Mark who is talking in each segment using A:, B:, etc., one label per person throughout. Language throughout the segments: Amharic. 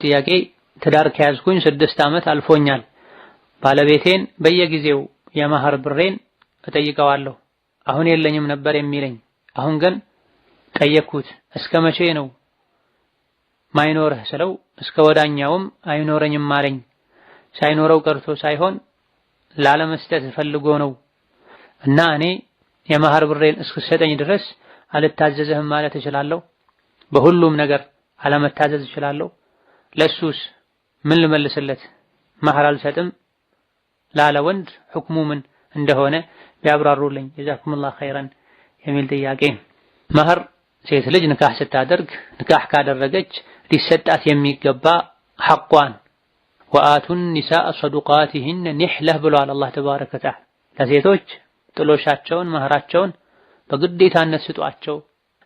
A: ጥያቄ ትዳር ከያዝኩኝ 6 ዓመት አልፎኛል። ባለቤቴን በየጊዜው የመህር ብሬን እጠይቀዋለሁ። አሁን የለኝም ነበር የሚለኝ። አሁን ግን ጠየቅኩት። እስከ መቼ ነው ማይኖርህ ስለው እስከ ወዳኛውም አይኖረኝም አለኝ። ሳይኖረው ቀርቶ ሳይሆን ላለመስጠት ፈልጎ ነው እና እኔ የመህር ብሬን እስክሰጠኝ ድረስ አልታዘዝህም ማለት እችላለሁ? በሁሉም ነገር አለመታዘዝ እችላለሁ? ለሱስ ምን ልመልስለት? መህር አልሰጥም ላለ ወንድ ሁክሙ ምን እንደሆነ ቢያብራሩልኝ ጀዛኩሙላህ ኸይረን የሚል ጥያቄ። መህር ሴት ልጅ ንካህ ስታደርግ ንካህ ካደረገች ሊሰጣት የሚገባ ሐቋን ወአቱን ኒሳእ ሰዱቃቲሂን ኒህለህ ብሏል አላህ ተባረከ ወተዓላ። ለሴቶች ጥሎሻቸውን መህራቸውን በግዴታነት ስጧቸው፣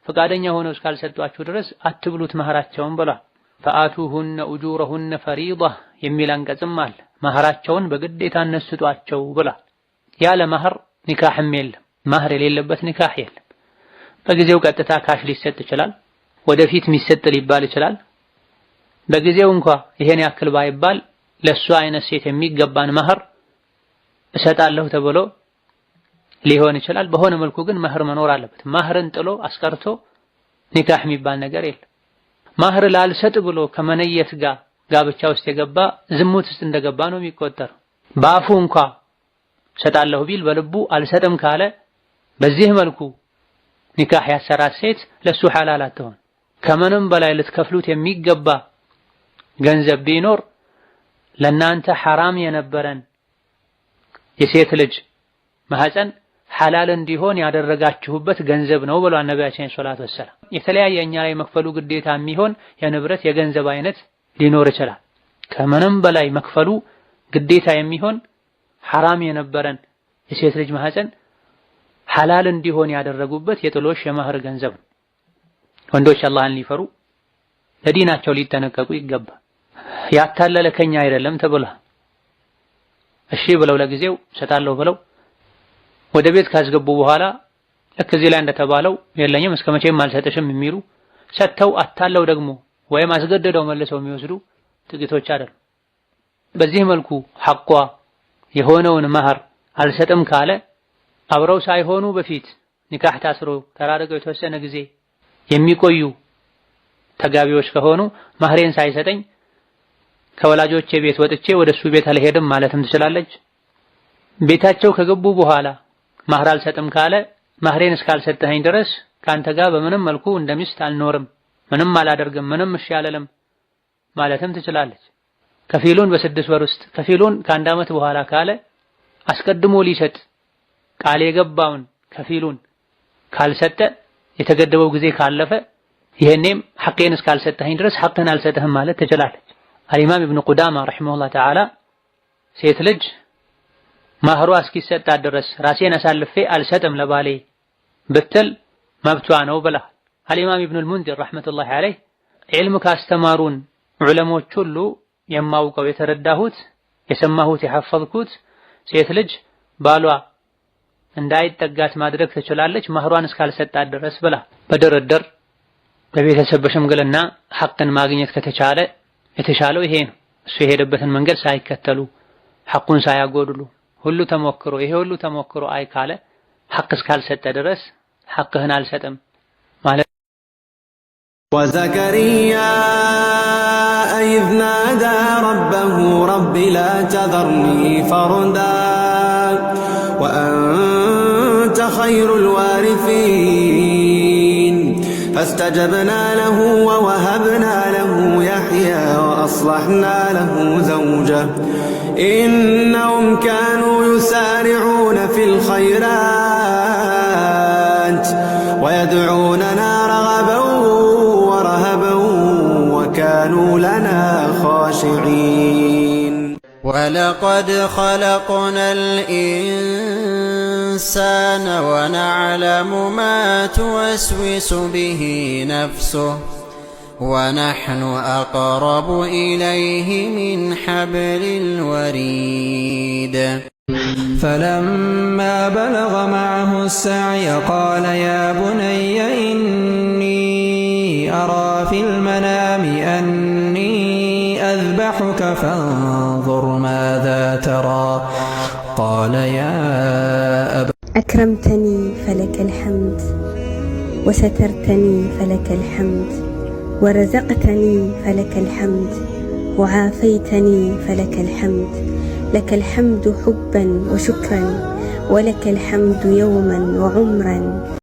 A: ፈቃደኛ ሆነው እስካልሰጧችሁ ድረስ አትብሉት መህራቸውን ብሏል። ፈአቱሁነ ኡጁረሁነ ፈሪዳ የሚል አንቀጽም አለ። መህራቸውን በግዴታነት ስጧቸው ብሏል። ያለ መህር ኒካህም የለም። መህር የሌለበት ኒካህ የለም። በጊዜው ቀጥታ ካሽ ሊሰጥ ይችላል። ወደፊት ሚሰጥ ሊባል ይችላል። በጊዜው እንኳ ይሄን ያክል ባይባል ለሷ አይነት ሴት የሚገባን መህር እሰጣለሁ ተብሎ ሊሆን ይችላል። በሆነ መልኩ ግን መህር መኖር አለበት። መህርን ጥሎ አስቀርቶ ኒካህ የሚባል ነገር የለም። መህር ላልሰጥ ብሎ ከመነየት ጋር ጋብቻ ውስጥ የገባ ዝሙት ውስጥ እንደገባ ነው የሚቆጠረው። በአፉ እንኳ ሰጣለሁ ቢል በልቡ አልሰጥም ካለ በዚህ መልኩ ኒካህ ያሰራት ሴት ለሱ ሐላል አትሆን። ከምንም በላይ ልትከፍሉት የሚገባ ገንዘብ ቢኖር ለናንተ ሐራም የነበረን የሴት ልጅ ማህፀን ሐላል እንዲሆን ያደረጋችሁበት ገንዘብ ነው ብሏል ነብያችን ሰለላሁ ዐለይሂ ወሰለም። የተለያየ እኛ ላይ መክፈሉ ግዴታ የሚሆን የንብረት የገንዘብ አይነት ሊኖር ይችላል። ከምንም በላይ መክፈሉ ግዴታ የሚሆን ሐራም የነበረን የሴት ልጅ ማህፀን ሐላል እንዲሆን ያደረጉበት የጥሎሽ የመህር ገንዘብ ነው። ወንዶች አላህን ሊፈሩ ለዲናቸው ሊጠነቀቁ ይገባል። ያታለለ ከኛ አይደለም ተብሏል። እሺ ብለው ለጊዜው ሰጣለሁ ብለው ወደ ቤት ካስገቡ በኋላ ልክ እዚህ ላይ እንደተባለው የለኝም እስከ መቼም አልሰጥሽም የሚሉ ሰጥተው አታለው ደግሞ ወይም አስገድደው መልሰው የሚወስዱ ጥቂቶች አይደሉም። በዚህ መልኩ ሐቋ የሆነውን መህር አልሰጥም ካለ አብረው ሳይሆኑ በፊት ኒካህ ታስሮ ተራርቀው የተወሰነ ጊዜ የሚቆዩ ተጋቢዎች ከሆኑ መህሬን ሳይሰጠኝ ከወላጆቼ ቤት ወጥቼ ወደሱ ቤት አልሄድም ማለትም ትችላለች። ቤታቸው ከገቡ በኋላ መህር አልሰጥም ካለ መህሬን እስካልሰጠኸኝ ድረስ ካንተ ጋር በምንም መልኩ እንደሚስት አልኖርም፣ ምንም አላደርግም፣ ምንም እሺ አልልም ማለትም ትችላለች። ከፊሉን በ6 ወር ውስጥ ከፊሉን ከአንድ ዓመት በኋላ ካለ አስቀድሞ ሊሰጥ ቃል የገባውን ከፊሉን ካልሰጠ የተገደበው ጊዜ ካለፈ ይሄኔም ሐቄን እስካልሰጠኸኝ ድረስ ሐቅን አልሰጥህም ማለት ትችላለች። አልኢማም ኢብኑ ቁዳማ ረሂመሁላህ ተዓላ ሴት ልጅ መህሯ እስኪሰጣት ድረስ ራሴን አሳልፌ አልሰጥም ለባሌ ብትል መብቷ ነው ብላ። አልኢማም ኢብኑል ሙንዚር ረሂመቱላሂ ዐለይህ ዒልም ካስተማሩን ዑለሞች ሁሉ የማውቀው የተረዳሁት የሰማሁት የሐፈዝኩት ሴት ልጅ ባሏ እንዳይጠጋት ማድረግ ትችላለች መህሯን እስካልሰጣት ድረስ ብላ። በድርድር በቤተሰብ በሽምግልና ሐቅን ማግኘት ከተቻለ የተሻለው ይሄ ነው። እሱ የሄደበትን መንገድ ሳይከተሉ ሐቁን ሳያጎድሉ ሁሉ ተሞክሮ ይሄ ሁሉ ተሞክሮ አይ ካለ ሐቅ እስካልሰጠ ድረስ ሐቅህን አልሰጥም ማለት።
B: ወዘከሪያ ኢዝ ናዳ ረበሁ ረቢ ላ ተዘርኒ ፈርዳ ወአንተ ኸይሩል ዋሪሲን فاستجبنا له ووهبنا له يحيى وأصلحنا له زوجه إنهم كانوا يسارعون في الخيرات ويدعوننا رغبا ورهبا وكانوا لنا خاشعين.
C: ولقد خلقنا الإنسان ونعلم ما توسوس به نفسه ونحن أقرب إليه من حبل الوريد.
D: فلما بلغ معه السعي قال يا بني إني أرى في المنام أني صياحك فانظر ماذا ترى قال يا أبا
E: أكرمتني فلك الحمد، وسترتني فلك الحمد، ورزقتني فلك الحمد، وعافيتني فلك الحمد. لك الحمد حبا وشكرا، ولك الحمد يوما وعمرا.